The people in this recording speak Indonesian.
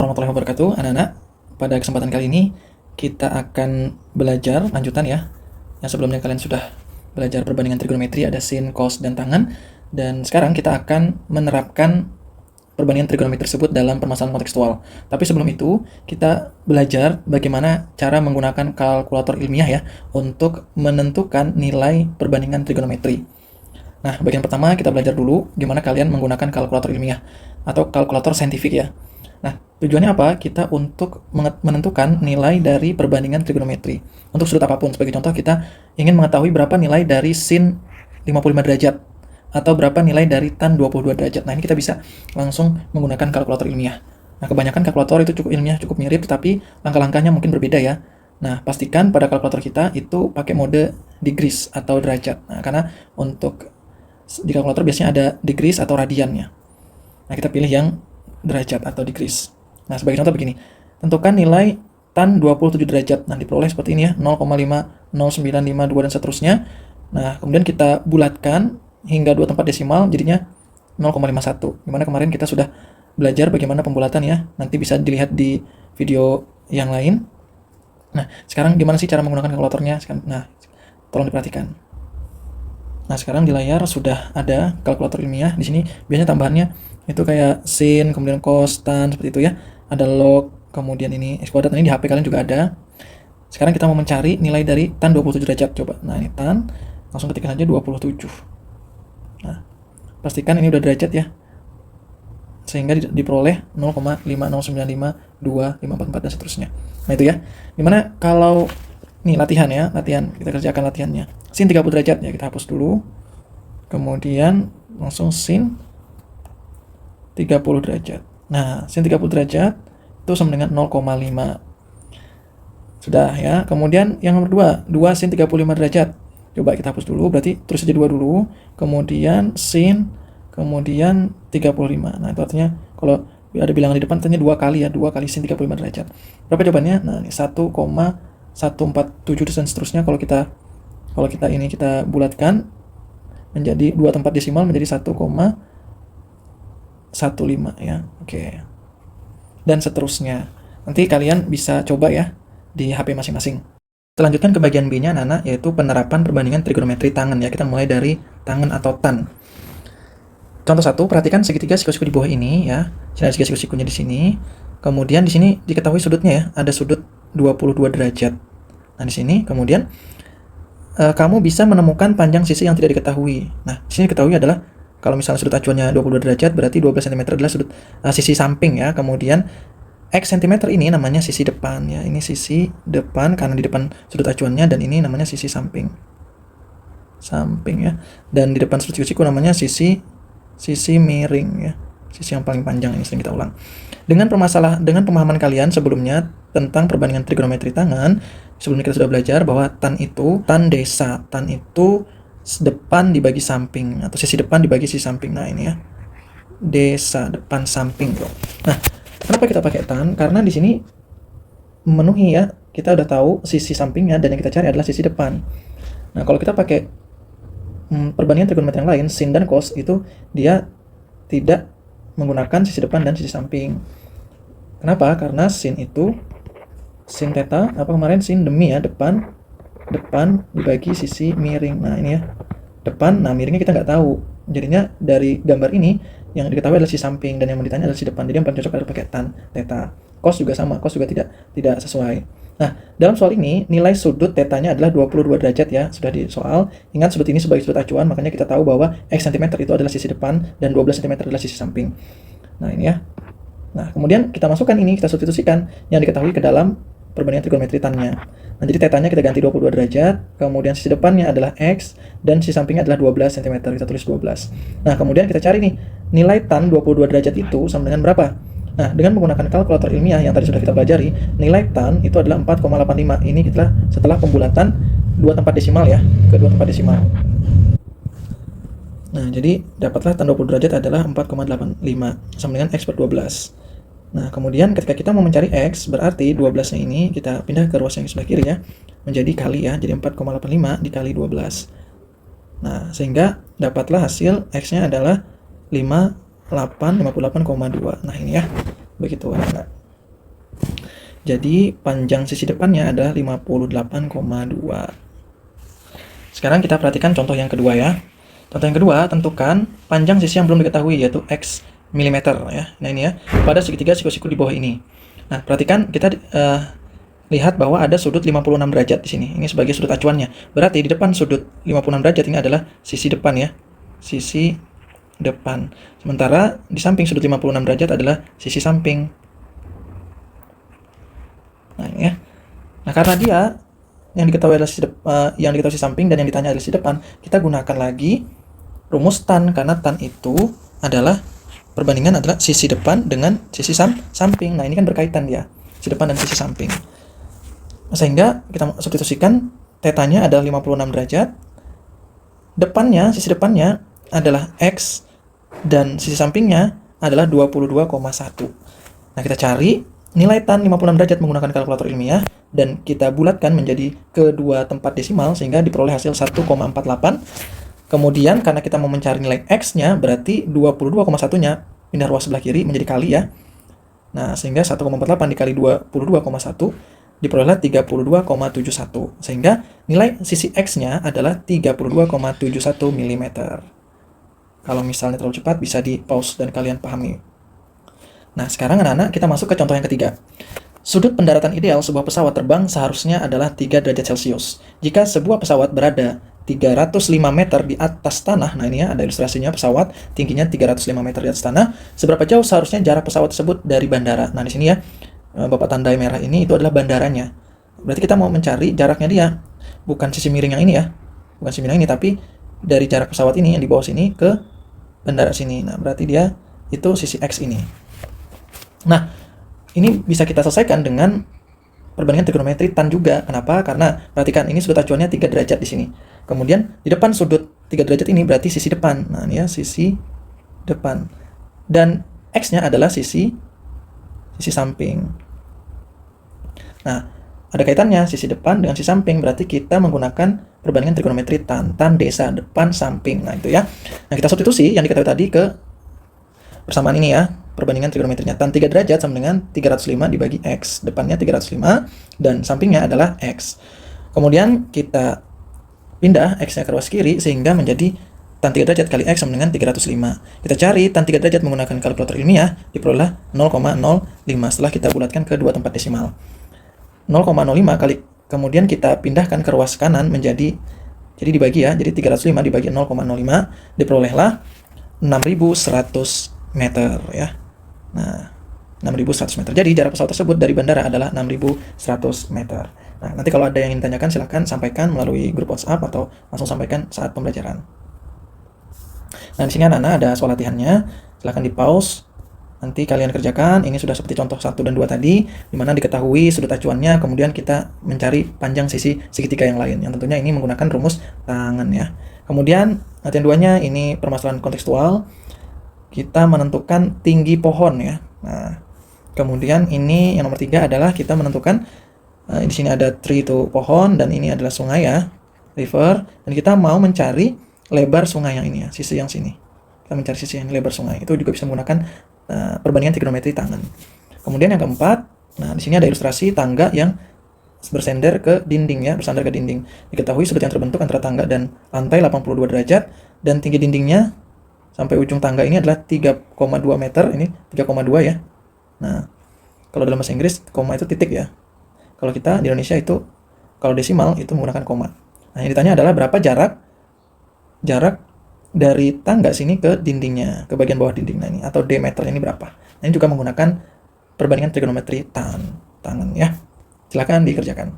warahmatullahi wabarakatuh, anak-anak. Pada kesempatan kali ini kita akan belajar lanjutan ya. Yang sebelumnya kalian sudah belajar perbandingan trigonometri, ada sin, cos, dan tangan. Dan sekarang kita akan menerapkan perbandingan trigonometri tersebut dalam permasalahan kontekstual. Tapi sebelum itu, kita belajar bagaimana cara menggunakan kalkulator ilmiah ya untuk menentukan nilai perbandingan trigonometri. Nah, bagian pertama kita belajar dulu gimana kalian menggunakan kalkulator ilmiah atau kalkulator saintifik ya. Nah, tujuannya apa? Kita untuk menentukan nilai dari perbandingan trigonometri. Untuk sudut apapun, sebagai contoh kita ingin mengetahui berapa nilai dari sin 55 derajat atau berapa nilai dari tan 22 derajat. Nah, ini kita bisa langsung menggunakan kalkulator ilmiah. Nah, kebanyakan kalkulator itu cukup ilmiah, cukup mirip, tetapi langkah-langkahnya mungkin berbeda ya. Nah, pastikan pada kalkulator kita itu pakai mode degrees atau derajat. Nah, karena untuk di kalkulator biasanya ada degrees atau radiannya. Nah, kita pilih yang derajat atau degrees. Nah, sebagai contoh begini. Tentukan nilai tan 27 derajat. Nah, diperoleh seperti ini ya, 0,50952 dan seterusnya. Nah, kemudian kita bulatkan hingga 2 tempat desimal, jadinya 0,51. Dimana kemarin kita sudah belajar bagaimana pembulatan ya. Nanti bisa dilihat di video yang lain. Nah, sekarang gimana sih cara menggunakan kalkulatornya? Nah, tolong diperhatikan. Nah, sekarang di layar sudah ada kalkulator ilmiah. Di sini biasanya tambahannya itu kayak sin, kemudian cos, tan, seperti itu ya. Ada log, kemudian ini x kuadrat. Ini di HP kalian juga ada. Sekarang kita mau mencari nilai dari tan 27 derajat. Coba. Nah, ini tan, langsung ketikkan aja 27. Nah, pastikan ini udah derajat ya. Sehingga diperoleh 0,5095254 dan seterusnya. Nah, itu ya. Dimana kalau ini latihan ya, latihan. Kita kerjakan latihannya. Sin 30 derajat ya, kita hapus dulu. Kemudian langsung sin 30 derajat. Nah, sin 30 derajat itu sama dengan 0,5. Sudah ya. Kemudian yang nomor 2, 2 sin 35 derajat. Coba kita hapus dulu, berarti terus saja 2 dulu. Kemudian sin, kemudian 35. Nah, itu artinya kalau ada bilangan di depan, artinya 2 kali ya, 2 kali sin 35 derajat. Berapa jawabannya? Nah, ini 1,147 dan seterusnya. Kalau kita kita bulatkan menjadi 2 tempat desimal menjadi 1,15 ya. Oke. Dan seterusnya. Nanti kalian bisa coba ya di HP masing-masing. Kita lanjutkan ke bagian B-nya anak-anak, yaitu penerapan perbandingan trigonometri tangan ya. Kita mulai dari tangan atau tan. Contoh 1, perhatikan segitiga siku-siku di bawah ini ya. Sini ada segitiga siku-sikunya di sini. Kemudian di sini diketahui sudutnya ya, ada sudut 22 derajat. Nah, di sini kemudian kamu bisa menemukan panjang sisi yang tidak diketahui. Nah, di sini diketahui adalah kalau misalnya sudut acuannya 22 derajat, berarti 12 cm adalah sudut sisi samping ya. Kemudian X cm ini namanya sisi depan ya. Ini sisi depan karena di depan sudut acuannya, dan ini namanya sisi samping. Samping ya. Dan di depan sudut siku namanya sisi miring ya. Sisi yang paling panjang, ini sering kita ulang. Dengan pemahaman kalian sebelumnya tentang perbandingan trigonometri tangan, sebelumnya kita sudah belajar bahwa tan itu depan dibagi samping atau sisi depan dibagi sisi samping. Nah, ini ya. Desa depan samping, bro. Nah, kenapa kita pakai tan? Karena di sini memenuhi ya. Kita udah tahu sisi sampingnya dan yang kita cari adalah sisi depan. Nah, kalau kita pakai perbandingan trigonometri yang lain, sin dan cos, itu dia tidak menggunakan sisi depan dan sisi samping. Kenapa? Karena sin theta, sin demi ya, depan dibagi sisi miring. Nah, ini ya, depan, nah miringnya kita nggak tahu. Jadinya dari gambar ini yang diketahui adalah sisi samping, dan yang ditanya adalah sisi depan. Jadi yang paling cocok adalah pakai tan theta. Cos juga sama, cos juga tidak sesuai. Nah, dalam soal ini nilai sudut tetanya adalah 22 derajat ya, sudah di soal. Ingat sudut ini sebagai sudut acuan, makanya kita tahu bahwa X cm itu adalah sisi depan dan 12 cm adalah sisi samping. Nah, ini ya. Nah, kemudian kita masukkan ini, kita substitusikan yang diketahui ke dalam perbandingan trigonometri tannya. Nah, jadi tetanya kita ganti 22 derajat, kemudian sisi depannya adalah X, dan sisi sampingnya adalah 12 cm, kita tulis 12. Nah, kemudian kita cari nih, nilai tan 22 derajat itu sama dengan berapa? Nah, dengan menggunakan kalkulator ilmiah yang tadi sudah kita pelajari, nilai tan itu adalah 4,85. Ini kita setelah pembulatan 2 tempat desimal ya, ke 2 tempat desimal. Nah, jadi dapatlah tan 20 derajat adalah 4,85 sama dengan X per 12. Nah, kemudian ketika kita mau mencari X, berarti 12-nya ini kita pindah ke ruas yang sebelah kiri ya, menjadi kali ya, jadi 4,85 dikali 12. Nah, sehingga dapatlah hasil X-nya adalah 58,2. Nah, ini ya, begitu anak-anak. Jadi panjang sisi depannya adalah 58,2. Sekarang kita perhatikan contoh yang kedua ya. Contoh yang kedua, tentukan panjang sisi yang belum diketahui, yaitu X milimeter ya. Nah ini ya, pada segitiga siku-siku di bawah ini. Nah, perhatikan kita lihat bahwa ada sudut 56 derajat di sini. Ini sebagai sudut acuannya. Berarti di depan sudut 56 derajat ini adalah sisi depan ya. Sisi depan. Sementara di samping sudut 56 derajat adalah sisi samping. Nah, ini ya. Nah, karena dia yang diketahui adalah yang diketahui sisi samping dan yang ditanya adalah sisi depan, kita gunakan lagi rumus tan, karena tan itu adalah perbandingan adalah sisi depan dengan sisi samping. Nah, ini kan berkaitan dia, sisi depan dan sisi samping. Sehingga kita substitusikan tetanya adalah 56 derajat. Depannya, sisi depannya adalah X dan sisi sampingnya adalah 22,1. Nah, kita cari nilai tan 56 derajat menggunakan kalkulator ilmiah dan kita bulatkan menjadi kedua tempat desimal sehingga diperoleh hasil 1,48. Kemudian karena kita mau mencari nilai X-nya, berarti 22,1-nya pindah ruas sebelah kiri menjadi kali ya. Nah, sehingga 1,48 dikali 22,1 diperoleh 32,71. Sehingga nilai sisi X-nya adalah 32,71 mm. Kalau misalnya terlalu cepat bisa di pause dan kalian pahami. Nah, sekarang anak-anak kita masuk ke contoh yang ketiga. Sudut pendaratan ideal sebuah pesawat terbang seharusnya adalah 3 derajat Celcius. Jika sebuah pesawat berada 305 meter di atas tanah, nah ini ya ada ilustrasinya pesawat tingginya 305 meter di atas tanah, seberapa jauh seharusnya jarak pesawat tersebut dari bandara? Nah, di sini ya, Bapak tandai merah ini itu adalah bandaranya. Berarti kita mau mencari jaraknya dia, bukan sisi miring yang ini ya, bukan sisi miring ini, tapi dari jarak pesawat ini yang di bawah sini ke bandara sini. Nah, berarti dia itu sisi X ini. Nah, ini bisa kita selesaikan dengan perbandingan trigonometri tan juga. Kenapa? Karena perhatikan ini sudut acuannya 3 derajat di sini. Kemudian di depan sudut 3 derajat ini berarti sisi depan. Nah, ini ya sisi depan. Dan X-nya adalah sisi samping. Nah, ada kaitannya sisi depan dengan sisi samping, berarti kita menggunakan perbandingan trigonometri tan desa depan samping. Nah, itu ya. Nah, kita substitusi yang diketahui tadi ke persamaan ini ya. Perbandingan trigonometrinya tan 3 derajat sama dengan 305 dibagi X. Depannya 305 dan sampingnya adalah X. Kemudian kita pindah X-nya ke ruas kiri sehingga menjadi tan 3 derajat kali X sama dengan 305. Kita cari tan 3 derajat menggunakan kalkulator ilmiah, diperoleh 0,05 setelah kita bulatkan ke dua tempat desimal. 0,05 kali, kemudian kita pindahkan ke ruas kanan menjadi, jadi dibagi ya, jadi 305 dibagi 0,05 diperolehlah 6.100 meter ya. Nah, 6.100 meter. Jadi jarak pesawat tersebut dari bandara adalah 6.100 meter. Nah, nanti kalau ada yang ingin ditanyakan silahkan sampaikan melalui grup WhatsApp atau langsung sampaikan saat pembelajaran. Nah, di sini anak-anak ada soal latihannya. Silahkan di pause. Nanti kalian kerjakan. Ini sudah seperti contoh 1 dan 2 tadi, di mana diketahui sudut acuannya, kemudian kita mencari panjang sisi segitiga yang lain. Yang tentunya ini menggunakan rumus tangan ya. Kemudian latihan 2-nya ini permasalahan kontekstual. Kita menentukan tinggi pohon ya. Nah, kemudian ini yang nomor 3 adalah kita menentukan di sini ada tree itu pohon dan ini adalah sungai ya, river, dan kita mau mencari lebar sungai yang ini ya, sisi yang sini. Kita mencari sisi yang lebar sungai. Itu juga bisa menggunakan perbandingan trigonometri tangan. Kemudian yang keempat, nah di sini ada ilustrasi tangga yang bersender ke dinding ya, bersandar ke dinding. Diketahui sudut yang terbentuk antara tangga dan lantai 82 derajat dan tinggi dindingnya sampai ujung tangga ini adalah 3,2 meter, ini 3,2 ya. Nah, kalau dalam bahasa Inggris koma itu titik ya. Kalau kita di Indonesia itu kalau desimal itu menggunakan koma. Nah, yang ditanya adalah berapa jarak dari tangga sini ke dindingnya, ke bagian bawah dinding. Nah, ini atau diameter ini berapa? Nah, ini juga menggunakan perbandingan trigonometri tangan ya. Silakan dikerjakan.